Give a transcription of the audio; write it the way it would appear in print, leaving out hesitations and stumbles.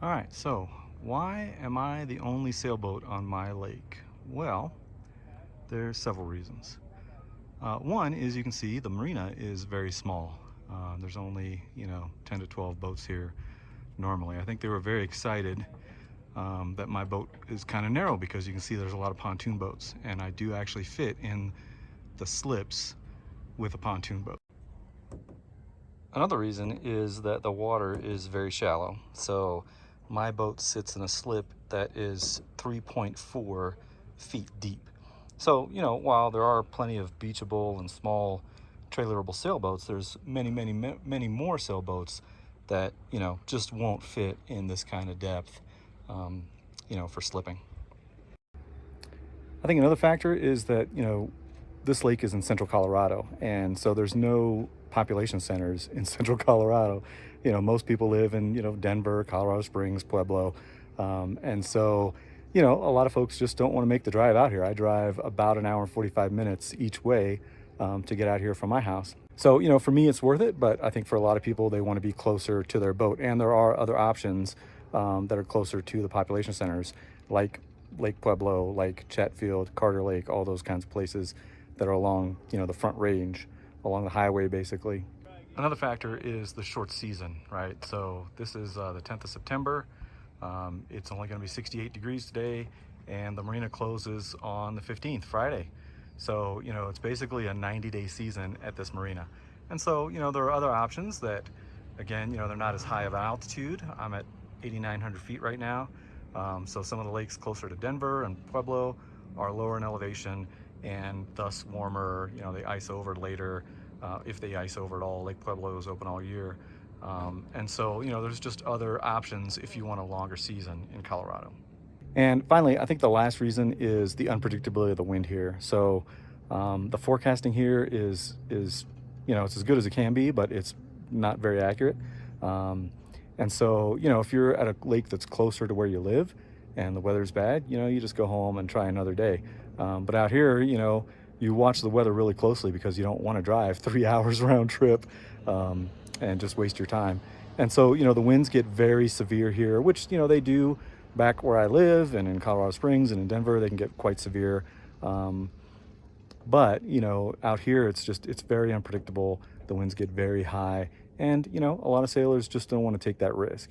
All right, so why am I the only sailboat on my lake? Well, there's several reasons. One is you can see the marina is very small. There's only, 10 to 12 boats here normally. I think they were very excited that my boat is kind of narrow because you can see there's a lot of pontoon boats, and I do actually fit in the slips with a pontoon boat. Another reason is that the water is very shallow. So my boat sits in a slip that is 3.4 feet deep. So, while there are plenty of beachable and small trailerable sailboats, there's many more sailboats that, just won't fit in this kind of depth, for slipping. I think another factor is that, this lake is in central Colorado, and so there's no population centers in central Colorado. Most people live in, Denver, Colorado Springs, Pueblo. And so, a lot of folks just don't want to make the drive out here. I drive about an hour and 45 minutes each way to get out here from my house. So, for me, it's worth it, but I think for a lot of people, they want to be closer to their boat. And there are other options that are closer to the population centers, like Lake Pueblo, like Chatfield, Carter Lake, all those kinds of places that are along, the front range, along the highway, basically. Another factor is the short season, right? So this is the 10th of September. It's only going to be 68 degrees today, and the marina closes on the 15th, Friday. So, it's basically a 90-day season at this marina. And so, there are other options that, again, they're not as high of altitude. I'm at 8,900 feet right now. So some of the lakes closer to Denver and Pueblo are lower in elevation and thus warmer. They ice over later, if they ice over at all. Lake Pueblo is open all year. And so, there's just other options if you want a longer season in Colorado. And finally, I think the last reason is the unpredictability of the wind here. So the forecasting here is it's as good as it can be, but it's not very accurate. And so, if you're at a lake that's closer to where you live and the weather's bad, you just go home and try another day. But out here, you watch the weather really closely because you don't want to drive 3 hours round trip and just waste your time. And so, the winds get very severe here, which, they do back where I live and in Colorado Springs and in Denver, they can get quite severe. But, out here, it's very unpredictable. The winds get very high. And, a lot of sailors just don't want to take that risk.